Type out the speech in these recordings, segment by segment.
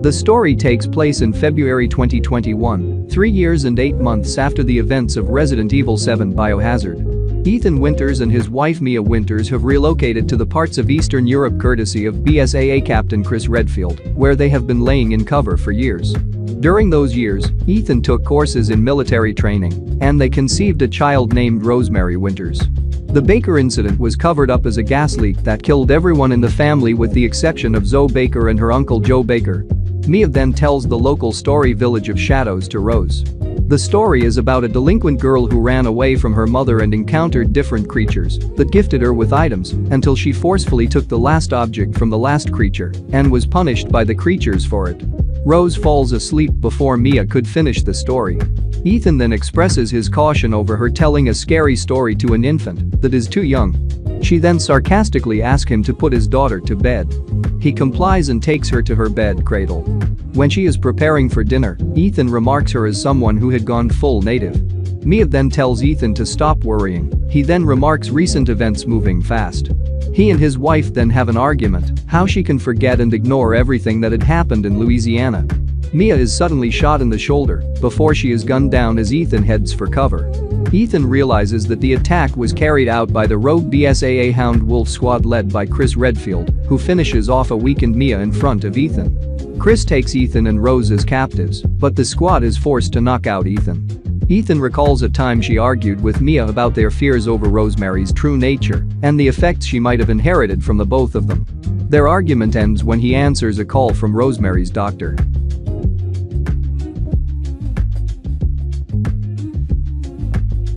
The story takes place in February 2021, 3 years and 8 months after the events of Resident Evil 7 Biohazard. Ethan Winters and his wife Mia Winters have relocated to the parts of Eastern Europe courtesy of BSAA captain Chris Redfield, where they have been laying in cover for years. During those years, Ethan took courses in military training, and they conceived a child named Rosemary Winters. The Baker incident was covered up as a gas leak that killed everyone in the family with the exception of Zoe Baker and her uncle Joe Baker. Mia then tells the local story Village of Shadows to Rose. The story is about a delinquent girl who ran away from her mother and encountered different creatures that gifted her with items until she forcefully took the last object from the last creature and was punished by the creatures for it. Rose falls asleep before Mia could finish the story. Ethan then expresses his caution over her telling a scary story to an infant that is too young. She then sarcastically asks him to put his daughter to bed. He complies and takes her to her bed cradle. When she is preparing for dinner, Ethan remarks her as someone who had gone full native. Mia then tells Ethan to stop worrying. He then remarks recent events moving fast. He and his wife then have an argument, how she can forget and ignore everything that had happened in Louisiana. Mia is suddenly shot in the shoulder before she is gunned down as Ethan heads for cover. Ethan realizes that the attack was carried out by the rogue BSAA Hound Wolf squad led by Chris Redfield, who finishes off a weakened Mia in front of Ethan. Chris takes Ethan and Rose as captives, but the squad is forced to knock out Ethan. Ethan recalls a time she argued with Mia about their fears over Rosemary's true nature and the effects she might have inherited from the both of them. Their argument ends when he answers a call from Rosemary's doctor.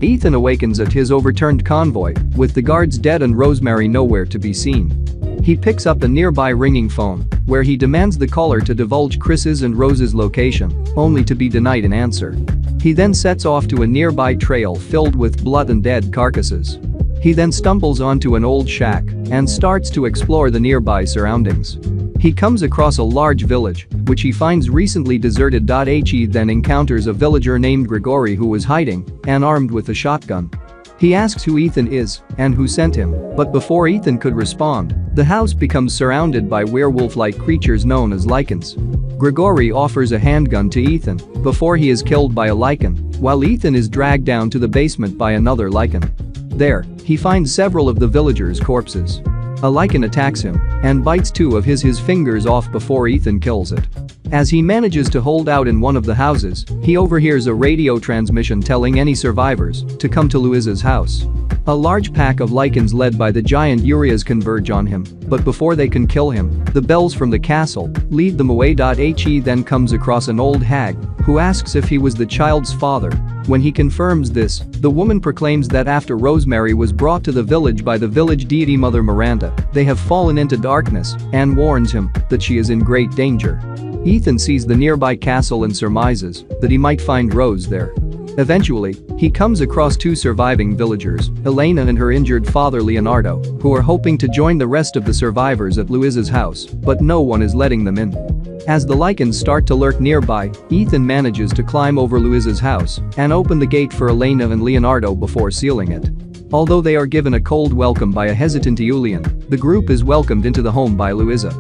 Ethan awakens at his overturned convoy, with the guards dead and Rosemary nowhere to be seen. He picks up a nearby ringing phone, where he demands the caller to divulge Chris's and Rose's location, only to be denied an answer. He then sets off to a nearby trail filled with blood and dead carcasses. He then stumbles onto an old shack and starts to explore the nearby surroundings. He comes across a large village, which he finds recently deserted. He then encounters a villager named Grigori who was hiding and armed with a shotgun. He asks who Ethan is and who sent him, but before Ethan could respond, the house becomes surrounded by werewolf-like creatures known as lycans. Grigori offers a handgun to Ethan before he is killed by a lycan, while Ethan is dragged down to the basement by another lycan. There, he finds several of the villagers' corpses. A lycan attacks him and bites 2 of his fingers off before Ethan kills it. As he manages to hold out in one of the houses, he overhears a radio transmission telling any survivors to come to Louisa's house. A large pack of lycans led by the giant Urias converge on him, but before they can kill him, the bells from the castle lead them away. He then comes across an old hag who asks if he was the child's father. When he confirms this, the woman proclaims that after Rosemary was brought to the village by the village deity Mother Miranda, they have fallen into darkness and warns him that she is in great danger. Ethan sees the nearby castle and surmises that he might find Rose there. Eventually, he comes across 2 surviving villagers, Elena and her injured father Leonardo, who are hoping to join the rest of the survivors at Louisa's house, but no one is letting them in. As the lycans start to lurk nearby, Ethan manages to climb over Louisa's house and open the gate for Elena and Leonardo before sealing it. Although they are given a cold welcome by a hesitant Julian, the group is welcomed into the home by Louisa.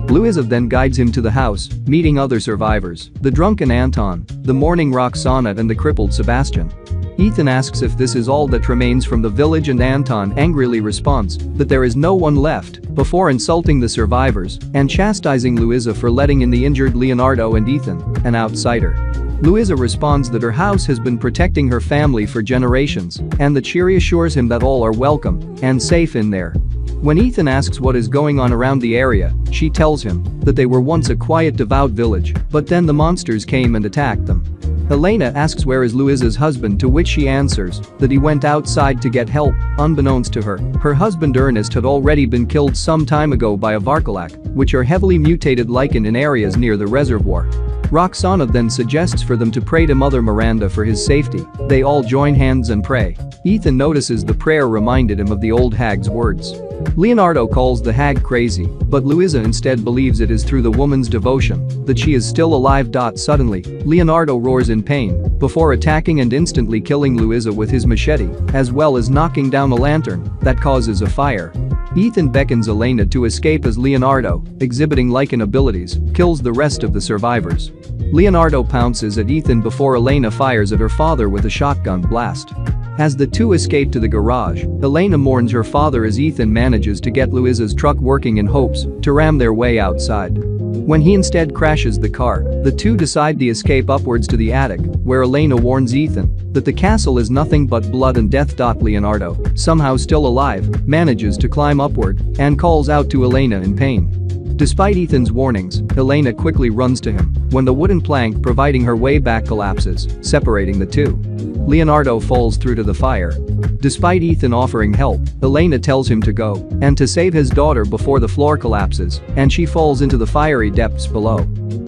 Louisa then guides him to the house, meeting other survivors, the drunken Anton, the mourning Roxana and the crippled Sebastian. Ethan asks if this is all that remains from the village and Anton angrily responds that there is no one left before insulting the survivors and chastising Louisa for letting in the injured Leonardo and Ethan, an outsider. Louisa responds that her house has been protecting her family for generations and that she reassures him that all are welcome and safe in there. When Ethan asks what is going on around the area, she tells him that they were once a quiet, devout village, but then the monsters came and attacked them. Elena asks where is Louisa's husband, to which she answers that he went outside to get help. Unbeknownst to her, her husband Ernest had already been killed some time ago by a Varkalak, which are heavily mutated lycan in areas near the reservoir. Roxana then suggests for them to pray to Mother Miranda for his safety. They all join hands and pray. Ethan notices the prayer reminded him of the old hag's words. Leonardo calls the hag crazy, but Louisa instead believes it is through the woman's devotion that she is still alive. Suddenly, Leonardo roars in pain before attacking and instantly killing Louisa with his machete, as well as knocking down a lantern that causes a fire. Ethan beckons Elena to escape as Leonardo, exhibiting Lycan abilities, kills the rest of the survivors. Leonardo pounces at Ethan before Elena fires at her father with a shotgun blast. As the two escape to the garage, Elena mourns her father as Ethan manages to get Luiza's truck working in hopes to ram their way outside. When he instead crashes the car, the two decide to escape upwards to the attic, where Elena warns Ethan that the castle is nothing but blood and death. Leonardo, somehow still alive, manages to climb upward and calls out to Elena in pain. Despite Ethan's warnings, Elena quickly runs to him when the wooden plank providing her way back collapses, separating the two. Leonardo falls through to the fire. Despite Ethan offering help, Elena tells him to go and to save his daughter before the floor collapses and she falls into the fiery depths below.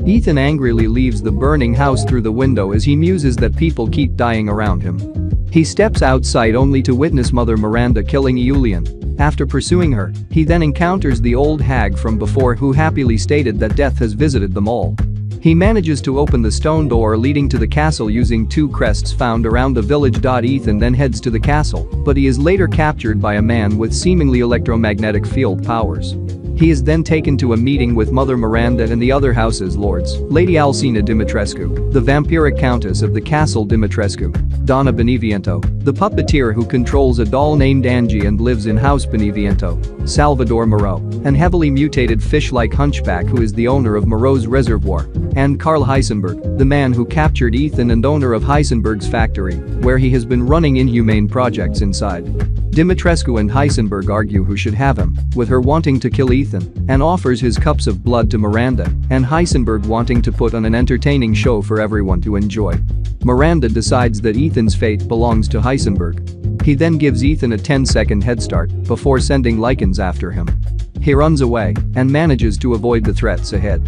Ethan angrily leaves the burning house through the window as he muses that people keep dying around him. He steps outside only to witness Mother Miranda killing Julian. After pursuing her, he then encounters the old hag from before who happily stated that death has visited them all. He manages to open the stone door leading to the castle using two crests found around the village. Ethan then heads to the castle, but he is later captured by a man with seemingly electromagnetic field powers. He is then taken to a meeting with Mother Miranda and the other house's lords, Lady Alcina Dimitrescu, the vampiric countess of the castle Dimitrescu, Donna Beneviento, the puppeteer who controls a doll named Angie and lives in House Beneviento, Salvador Moreau, an heavily mutated fish-like hunchback who is the owner of Moreau's Reservoir, and Karl Heisenberg, the man who captured Ethan and owner of Heisenberg's factory, where he has been running inhumane projects inside. Dimitrescu and Heisenberg argue who should have him, with her wanting to kill Ethan and offers his cups of blood to Miranda, and Heisenberg wanting to put on an entertaining show for everyone to enjoy. Miranda decides that Ethan's fate belongs to Heisenberg. He then gives Ethan a 10-second head start before sending Lycans after him. He runs away and manages to avoid the threats ahead.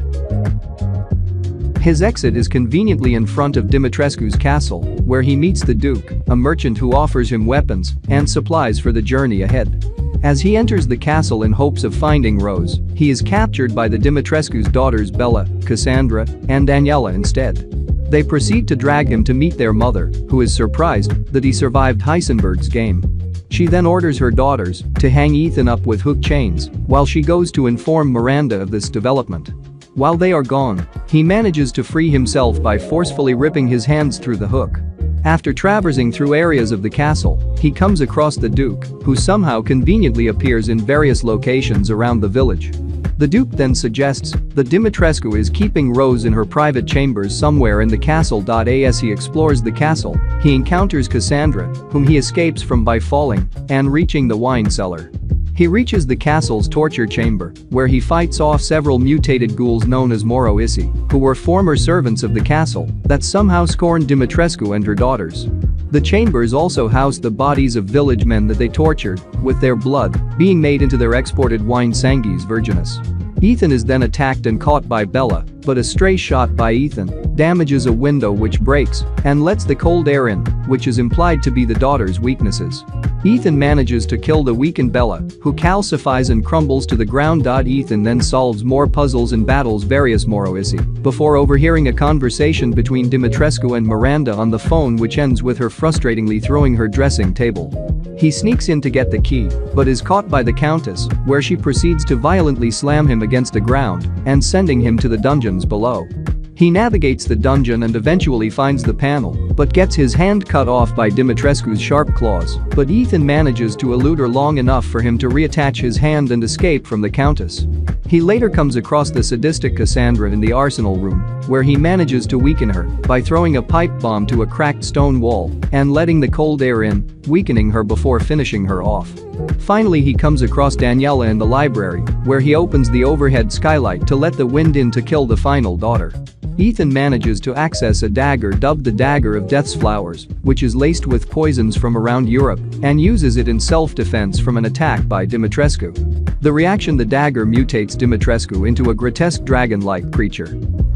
His exit is conveniently in front of Dimitrescu's castle, where he meets the Duke, a merchant who offers him weapons and supplies for the journey ahead. As he enters the castle in hopes of finding Rose, he is captured by the Dimitrescu's daughters Bella, Cassandra, and Daniela instead. They proceed to drag him to meet their mother, who is surprised that he survived Heisenberg's game. She then orders her daughters to hang Ethan up with hook chains while she goes to inform Miranda of this development. While they are gone, he manages to free himself by forcefully ripping his hands through the hook. After traversing through areas of the castle, he comes across the Duke, who somehow conveniently appears in various locations around the village. The Duke then suggests that Dimitrescu is keeping Rose in her private chambers somewhere in the castle. As he explores the castle, he encounters Cassandra, whom he escapes from by falling and reaching the wine cellar. He reaches the castle's torture chamber, where he fights off several mutated ghouls known as Moroisi, who were former servants of the castle that somehow scorned Dimitrescu and her daughters. The chambers also house the bodies of village men that they tortured, with their blood being made into their exported wine Sanguis Virginis. Ethan is then attacked and caught by Bella, but a stray shot by Ethan damages a window which breaks and lets the cold air in, which is implied to be the daughter's weaknesses. Ethan manages to kill the weakened Bella, who calcifies and crumbles to the ground. Ethan then solves more puzzles and battles various Moroisi before overhearing a conversation between Dimitrescu and Miranda on the phone, which ends with her frustratingly throwing her dressing table. He sneaks in to get the key, but is caught by the Countess, where she proceeds to violently slam him against the ground and sending him to the dungeons below. He navigates the dungeon and eventually finds the panel, but gets his hand cut off by Dimitrescu's sharp claws, but Ethan manages to elude her long enough for him to reattach his hand and escape from the Countess. He later comes across the sadistic Cassandra in the arsenal room, where he manages to weaken her by throwing a pipe bomb to a cracked stone wall and letting the cold air in, weakening her before finishing her off. Finally, he comes across Daniela in the library, where he opens the overhead skylight to let the wind in to kill the final daughter. Ethan manages to access a dagger dubbed the Dagger of Death's Flowers, which is laced with poisons from around Europe, and uses it in self-defense from an attack by Dimitrescu. The reaction: the dagger mutates Dimitrescu into a grotesque dragon-like creature.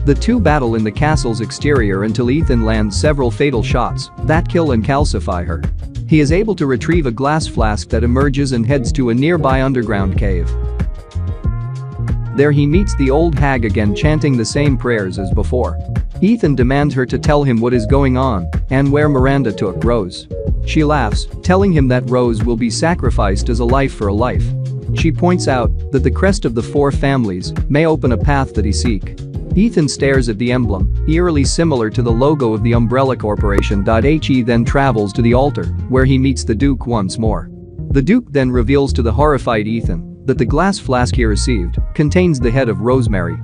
The two battle in the castle's exterior until Ethan lands several fatal shots that kill and calcify her. He is able to retrieve a glass flask that emerges and heads to a nearby underground cave. There he meets the old hag again, chanting the same prayers as before. Ethan demands her to tell him what is going on and where Miranda took Rose. She laughs, telling him that Rose will be sacrificed as a life for a life. She points out that the crest of the four families may open a path that he seek. Ethan stares at the emblem, eerily similar to the logo of the Umbrella Corporation. He then travels to the altar, where he meets the Duke once more. The Duke then reveals to the horrified Ethan that the glass flask he received contains the head of Rosemary.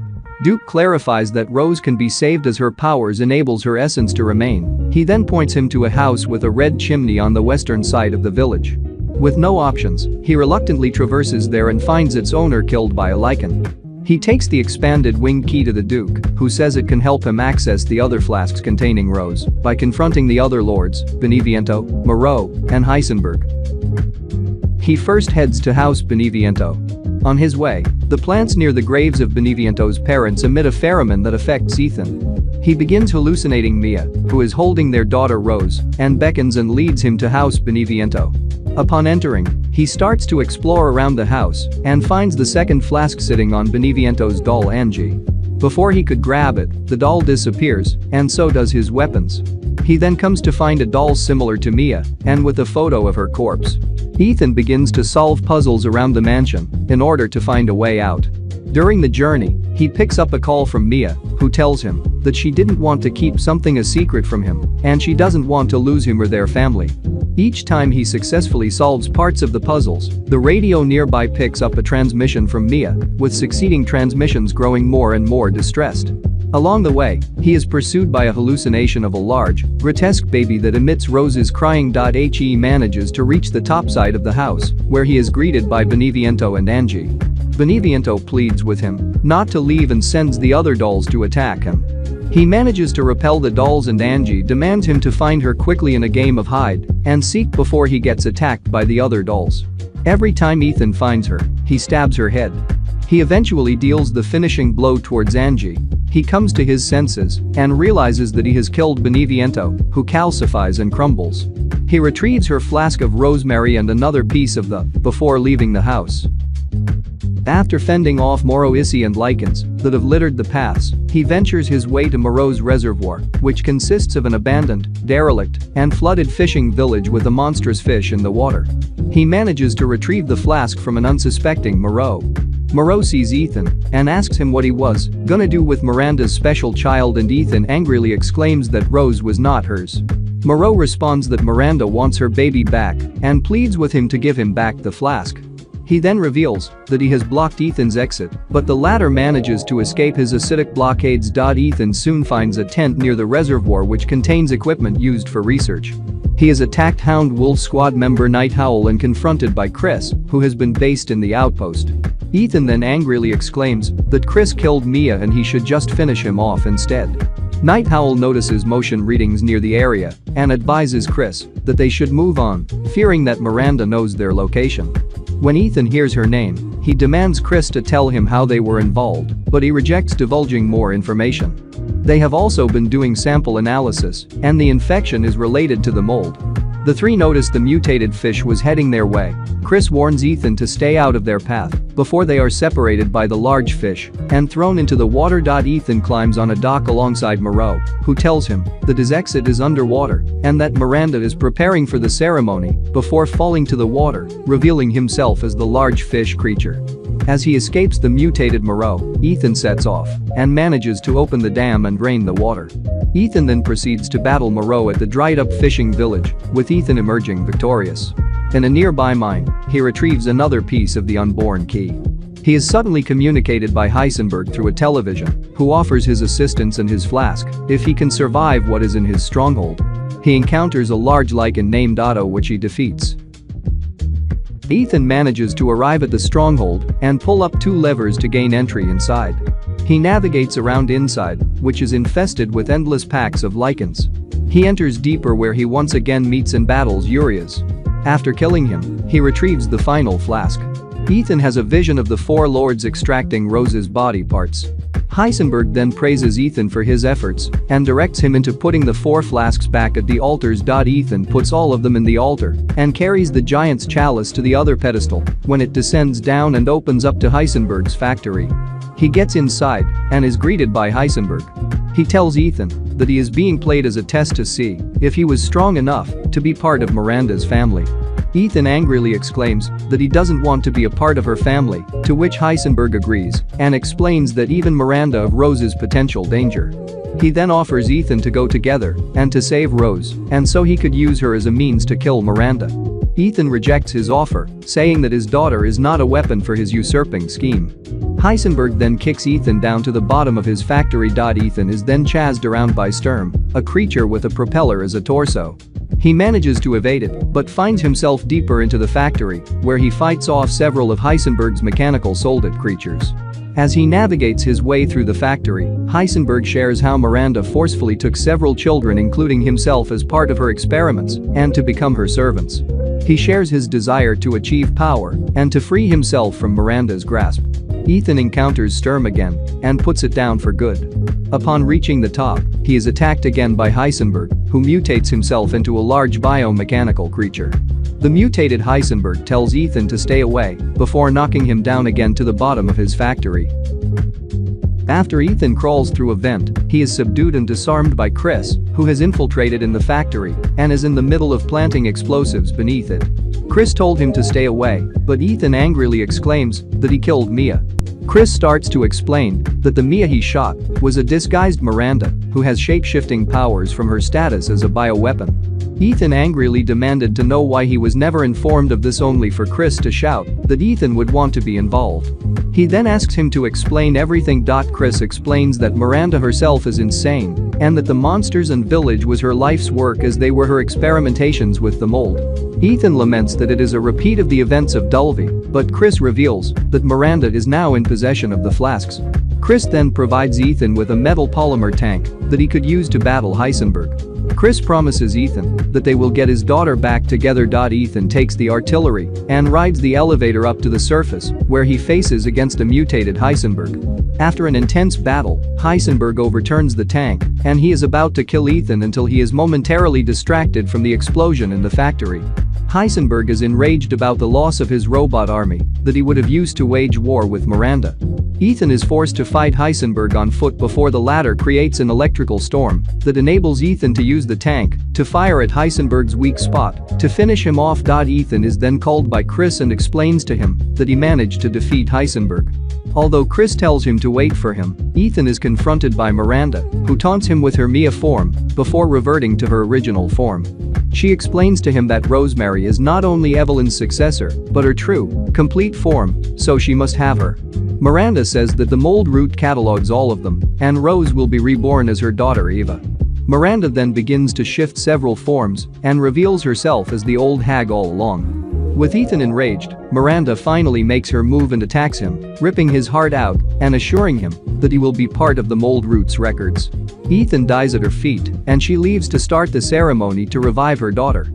Duke clarifies that Rose can be saved as her powers enables her essence to remain. He then points him to a house with a red chimney on the western side of the village. With no options, he reluctantly traverses there and finds its owner killed by a lichen. He takes the expanded winged key to the Duke, who says it can help him access the other flasks containing Rose by confronting the other lords, Beneviento, Moreau, and Heisenberg. He first heads to House Beneviento. On his way, the plants near the graves of Beneviento's parents emit a pheromone that affects Ethan. He begins hallucinating Mia, who is holding their daughter Rose, and beckons and leads him to House Beneviento. Upon entering, he starts to explore around the house and finds the second flask sitting on Beneviento's doll Angie. Before he could grab it, the doll disappears, and so does his weapons. He then comes to find a doll similar to Mia and with a photo of her corpse. Ethan begins to solve puzzles around the mansion in order to find a way out. During the journey, he picks up a call from Mia, who tells him that she didn't want to keep something a secret from him and she doesn't want to lose him or their family. Each time he successfully solves parts of the puzzles, the radio nearby picks up a transmission from Mia, with succeeding transmissions growing more and more distressed. Along the way, he is pursued by a hallucination of a large, grotesque baby that emits Rose's crying. He manages to reach the top side of the house, where he is greeted by Beneviento and Angie. Beneviento pleads with him not to leave and sends the other dolls to attack him. He manages to repel the dolls and Angie demands him to find her quickly in a game of hide and seek before he gets attacked by the other dolls. Every time Ethan finds her, he stabs her head. He eventually deals the finishing blow towards Angie. He comes to his senses and realizes that he has killed Beneviento, who calcifies and crumbles. He retrieves her flask of rosemary and another piece of the before leaving the house. After fending off Moroisi and lichens that have littered the paths, he ventures his way to Moreau's reservoir, which consists of an abandoned, derelict, and flooded fishing village with a monstrous fish in the water. He manages to retrieve the flask from an unsuspecting Moreau. Moreau sees Ethan and asks him what he was gonna do with Miranda's special child, and Ethan angrily exclaims that Rose was not hers. Moreau responds that Miranda wants her baby back and pleads with him to give him back the flask. He then reveals that he has blocked Ethan's exit, but the latter manages to escape his acidic blockades. Ethan soon finds a tent near the reservoir which contains equipment used for research. He is attacked Hound Wolf Squad member Night Owl and confronted by Chris, who has been based in the outpost. Ethan then angrily exclaims that Chris killed Mia and he should just finish him off instead. Night Owl notices motion readings near the area and advises Chris that they should move on, fearing that Miranda knows their location. When Ethan hears her name, he demands Chris to tell him how they were involved, but he rejects divulging more information. They have also been doing sample analysis, and the infection is related to the mold. The three notice the mutated fish was heading their way. Chris warns Ethan to stay out of their path before they are separated by the large fish and thrown into the water. Ethan climbs on a dock alongside Moreau, who tells him that his exit is underwater and that Miranda is preparing for the ceremony before falling to the water, revealing himself as the large fish creature. As he escapes the mutated Moreau, Ethan sets off and manages to open the dam and drain the water. Ethan then proceeds to battle Moreau at the dried-up fishing village, with Ethan emerging victorious. In a nearby mine, he retrieves another piece of the unborn key. He is suddenly communicated by Heisenberg through a television, who offers his assistance and his flask if he can survive what is in his stronghold. He encounters a large lichen named Otto, which he defeats. Ethan manages to arrive at the stronghold and pull up two levers to gain entry inside. He navigates around inside, which is infested with endless packs of lichens. He enters deeper where he once again meets and battles Urias. After killing him, he retrieves the final flask. Ethan has a vision of the four lords extracting Rose's body parts. Heisenberg then praises Ethan for his efforts and directs him into putting the four flasks back at the altars. Ethan puts all of them in the altar and carries the giant's chalice to the other pedestal when it descends down and opens up to Heisenberg's factory. He gets inside and is greeted by Heisenberg. He tells Ethan that he is being played as a test to see if he was strong enough to be part of Miranda's family. Ethan angrily exclaims that he doesn't want to be a part of her family, to which Heisenberg agrees and explains that even Miranda of Rose's potential danger. He then offers Ethan to go together and to save Rose, and so he could use her as a means to kill Miranda. Ethan rejects his offer, saying that his daughter is not a weapon for his usurping scheme. Heisenberg then kicks Ethan down to the bottom of his factory. Ethan is then chased around by Sturm, a creature with a propeller as a torso. He manages to evade it, but finds himself deeper into the factory, where he fights off several of Heisenberg's mechanical Soldat creatures. As he navigates his way through the factory, Heisenberg shares how Miranda forcefully took several children, including himself, as part of her experiments and to become her servants. He shares his desire to achieve power and to free himself from Miranda's grasp. Ethan encounters Sturm again and puts it down for good. Upon reaching the top, he is attacked again by Heisenberg, who mutates himself into a large biomechanical creature. The mutated Heisenberg tells Ethan to stay away before knocking him down again to the bottom of his factory. After Ethan crawls through a vent, he is subdued and disarmed by Chris, who has infiltrated in the factory and is in the middle of planting explosives beneath it. Chris told him to stay away, but Ethan angrily exclaims that he killed Mia. Chris starts to explain that the Mia he shot was a disguised Miranda who has shape-shifting powers from her status as a bioweapon. Ethan angrily demanded to know why he was never informed of this, only for Chris to shout that Ethan would want to be involved. He then asks him to explain everything. Chris explains that Miranda herself is insane and that the monsters and village was her life's work, as they were her experimentations with the mold. Ethan laments that it is a repeat of the events of Dulvey, but Chris reveals that Miranda is now in possession of the flasks. Chris then provides Ethan with a metal polymer tank that he could use to battle Heisenberg. Chris promises Ethan that they will get his daughter back together. Ethan takes the artillery and rides the elevator up to the surface, where he faces against a mutated Heisenberg. After an intense battle, Heisenberg overturns the tank and he is about to kill Ethan until he is momentarily distracted from the explosion in the factory. Heisenberg is enraged about the loss of his robot army that he would have used to wage war with Miranda. Ethan is forced to fight Heisenberg on foot before the latter creates an electrical storm that enables Ethan to use the tank to fire at Heisenberg's weak spot to finish him off. Ethan is then called by Chris and explains to him that he managed to defeat Heisenberg. Although Chris tells him to wait for him, Ethan is confronted by Miranda, who taunts him with her Mia form before reverting to her original form. She explains to him that Rosemary is not only Evelyn's successor, but her true, complete form, so she must have her. Miranda says that the mold root catalogs all of them, and Rose will be reborn as her daughter Eva. Miranda then begins to shift several forms and reveals herself as the old hag all along. With Ethan enraged, Miranda finally makes her move and attacks him, ripping his heart out and assuring him that he will be part of the mold roots records. Ethan dies at her feet and she leaves to start the ceremony to revive her daughter.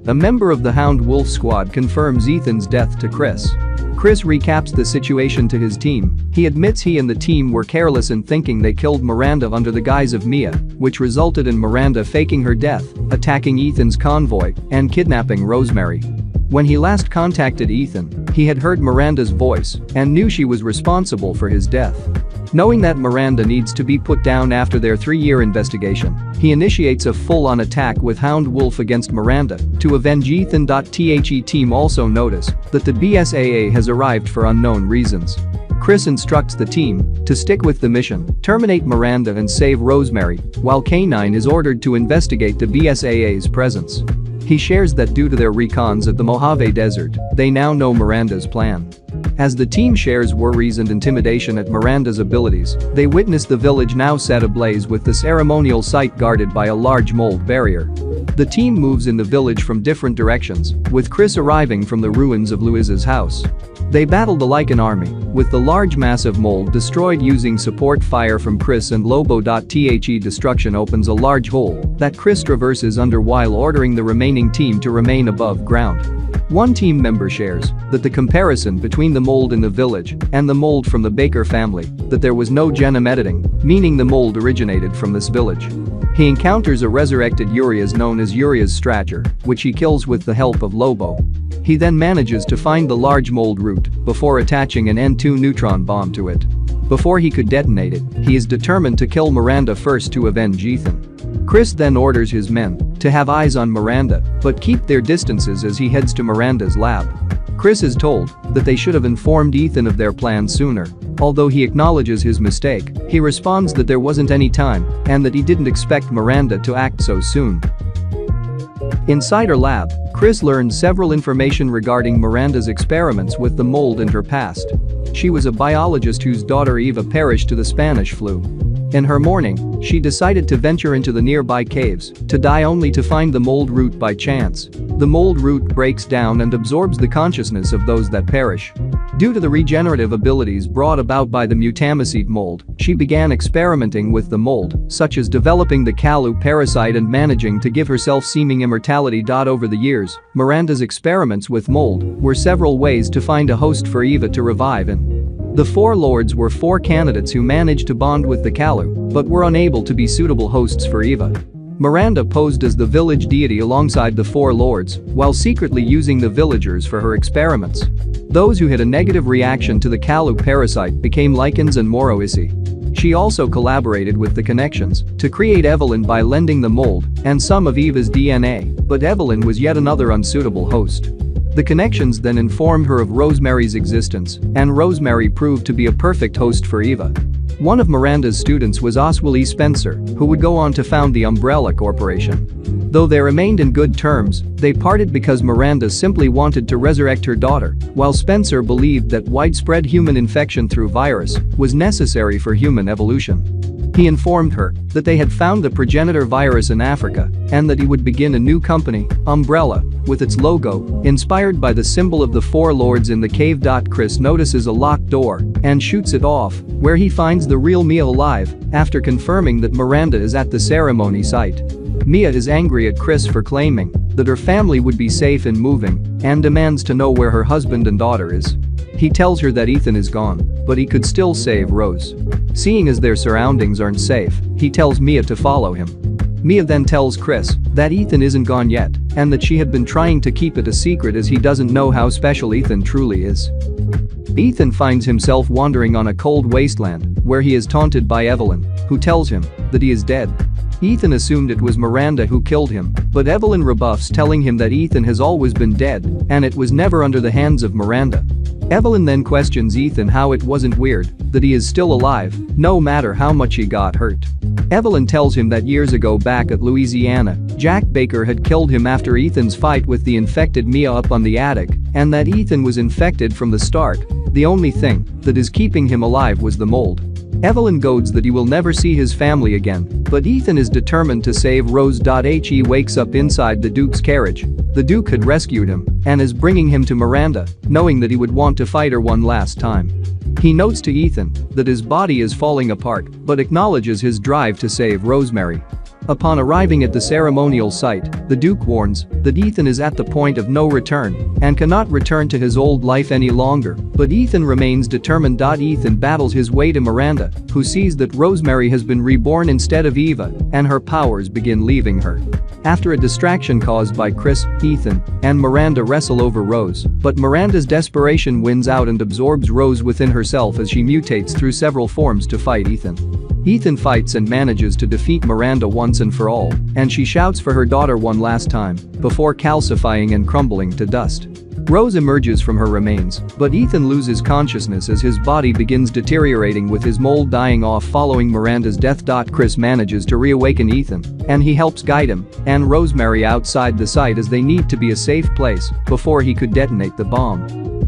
A member of the Hound Wolf squad confirms Ethan's death to Chris. Chris recaps the situation to his team. He admits he and the team were careless in thinking they killed Miranda under the guise of Mia, which resulted in Miranda faking her death, attacking Ethan's convoy, and kidnapping Rosemary. When he last contacted Ethan, he had heard Miranda's voice and knew she was responsible for his death. Knowing that Miranda needs to be put down after their 3-year investigation, he initiates a full-on attack with Hound Wolf against Miranda to avenge Ethan. The team also notice that the BSAA has arrived for unknown reasons. Chris instructs the team to stick with the mission, terminate Miranda and save Rosemary, while K9 is ordered to investigate the BSAA's presence. He shares that due to their recons at the Mojave Desert, they now know Miranda's plan. As the team shares worries and intimidation at Miranda's abilities, they witness the village now set ablaze with the ceremonial site guarded by a large mold barrier. The team moves in the village from different directions, with Chris arriving from the ruins of Louise's house. They battle the Lycan army, with the large massive mold destroyed using support fire from Chris and Lobo. The destruction opens a large hole that Chris traverses under while ordering the remaining team to remain above ground. One team member shares that the comparison between the mold in the village and the mold from the Baker family, that there was no genome editing, meaning the mold originated from this village. He encounters a resurrected Urias known as Urias Stracher, which he kills with the help of Lobo. He then manages to find the large mold root before attaching an N2 neutron bomb to it. Before he could detonate it, he is determined to kill Miranda first to avenge Ethan. Chris then orders his men to have eyes on Miranda, but keep their distances as he heads to Miranda's lab. Chris is told that they should have informed Ethan of their plans sooner. Although he acknowledges his mistake, he responds that there wasn't any time and that he didn't expect Miranda to act so soon. Inside her lab, Chris learns several information regarding Miranda's experiments with the mold and her past. She was a biologist whose daughter Eva perished to the Spanish flu. In her mourning, she decided to venture into the nearby caves to die only to find the mold root by chance. The mold root breaks down and absorbs the consciousness of those that perish. Due to the regenerative abilities brought about by the Mutamicete mold, she began experimenting with the mold, such as developing the Kalu parasite and managing to give herself seeming immortality. Over the years, Miranda's experiments with mold were several ways to find a host for Eva to revive in. The four lords were four candidates who managed to bond with the Kalu, but were unable to be suitable hosts for Eva. Miranda posed as the village deity alongside the four lords, while secretly using the villagers for her experiments. Those who had a negative reaction to the Kalu parasite became Lycans and Moroisi. She also collaborated with the Connections to create Evelyn by lending the mold and some of Eva's DNA, but Evelyn was yet another unsuitable host. The Connections then informed her of Rosemary's existence, and Rosemary proved to be a perfect host for Eva. One of Miranda's students was Oswald E. Spencer, who would go on to found the Umbrella Corporation. Though they remained in good terms, they parted because Miranda simply wanted to resurrect her daughter, while Spencer believed that widespread human infection through virus was necessary for human evolution. He informed her that they had found the progenitor virus in Africa and that he would begin a new company, Umbrella, with its logo inspired by the symbol of the four lords in the cave. Chris notices a locked door and shoots it off, where he finds the real Mia alive after confirming that Miranda is at the ceremony site. Mia is angry at Chris for claiming that her family would be safe in moving and demands to know where her husband and daughter is. He tells her that Ethan is gone, but he could still save Rose. Seeing as their surroundings aren't safe, he tells Mia to follow him. Mia then tells Chris that Ethan isn't gone yet and that she had been trying to keep it a secret as he doesn't know how special Ethan truly is. Ethan finds himself wandering on a cold wasteland where he is taunted by Evelyn, who tells him that he is dead. Ethan assumed it was Miranda who killed him, but Evelyn rebuffs, telling him that Ethan has always been dead and it was never under the hands of Miranda. Evelyn then questions Ethan how it wasn't weird that he is still alive, no matter how much he got hurt. Evelyn tells him that years ago back at Louisiana, Jack Baker had killed him after Ethan's fight with the infected Mia up on the attic, and that Ethan was infected from the start. The only thing that is keeping him alive was the mold. Evelyn goads that he will never see his family again, but Ethan is determined to save Rose. He wakes up inside the Duke's carriage. The Duke had rescued him and is bringing him to Miranda, knowing that he would want to fight her one last time. He notes to Ethan that his body is falling apart, but acknowledges his drive to save Rosemary. Upon arriving at the ceremonial site, the Duke warns that Ethan is at the point of no return and cannot return to his old life any longer, but Ethan remains determined. Ethan battles his way to Miranda, who sees that Rosemary has been reborn instead of Eva, and her powers begin leaving her. After a distraction caused by Chris, Ethan and Miranda wrestle over Rose, but Miranda's desperation wins out and absorbs Rose within herself as she mutates through several forms to fight Ethan. Ethan fights and manages to defeat Miranda once and for all, and she shouts for her daughter one last time before calcifying and crumbling to dust. Rose emerges from her remains, but Ethan loses consciousness as his body begins deteriorating with his mold dying off following Miranda's death. Chris manages to reawaken Ethan, and he helps guide him and Rosemary outside the site as they need to be a safe place before he could detonate the bomb.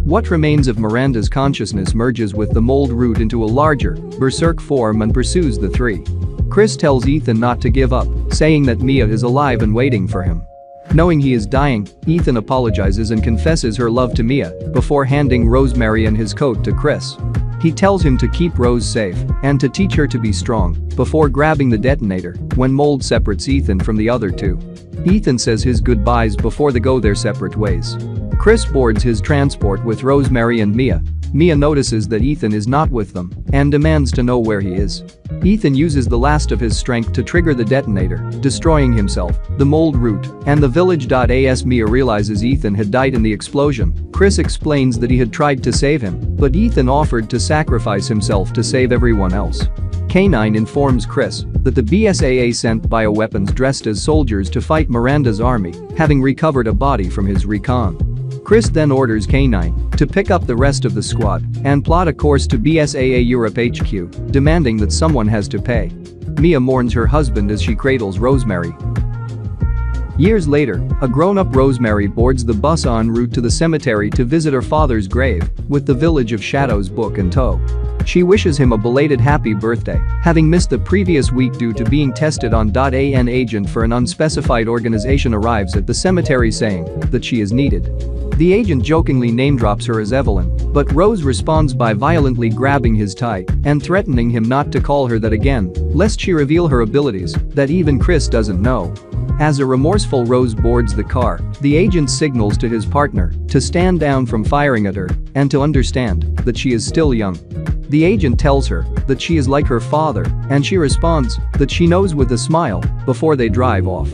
What remains of Miranda's consciousness merges with the mold root into a larger, berserk form and pursues the three. Chris tells Ethan not to give up, saying that Mia is alive and waiting for him. Knowing he is dying, Ethan apologizes and confesses her love to Mia before handing Rosemary and his coat to Chris. He tells him to keep Rose safe and to teach her to be strong before grabbing the detonator when mold separates Ethan from the other two. Ethan says his goodbyes before they go their separate ways. Chris boards his transport with Rosemary and Mia. Mia notices that Ethan is not with them and demands to know where he is. Ethan uses the last of his strength to trigger the detonator, destroying himself, the mold root, and the village. As Mia realizes Ethan had died in the explosion, Chris explains that he had tried to save him, but Ethan offered to sacrifice himself to save everyone else. K9 informs Chris that the BSAA sent bioweapons dressed as soldiers to fight Miranda's army, having recovered a body from his recon. Chris then orders K9 to pick up the rest of the squad and plot a course to BSAA Europe HQ, demanding that someone has to pay. Mia mourns her husband as she cradles Rosemary. Years later, a grown-up Rosemary boards the bus en route to the cemetery to visit her father's grave, with the Village of Shadows book in tow. She wishes him a belated happy birthday, having missed the previous week due to being tested on. An agent for an unspecified organization arrives at the cemetery saying that she is needed. The agent jokingly name-drops her as Evelyn, but Rose responds by violently grabbing his tie and threatening him not to call her that again, lest she reveal her abilities that even Chris doesn't know. As a remorseful Rose boards the car, the agent signals to his partner to stand down from firing at her and to understand that she is still young. The agent tells her that she is like her father, and she responds that she knows with a smile before they drive off.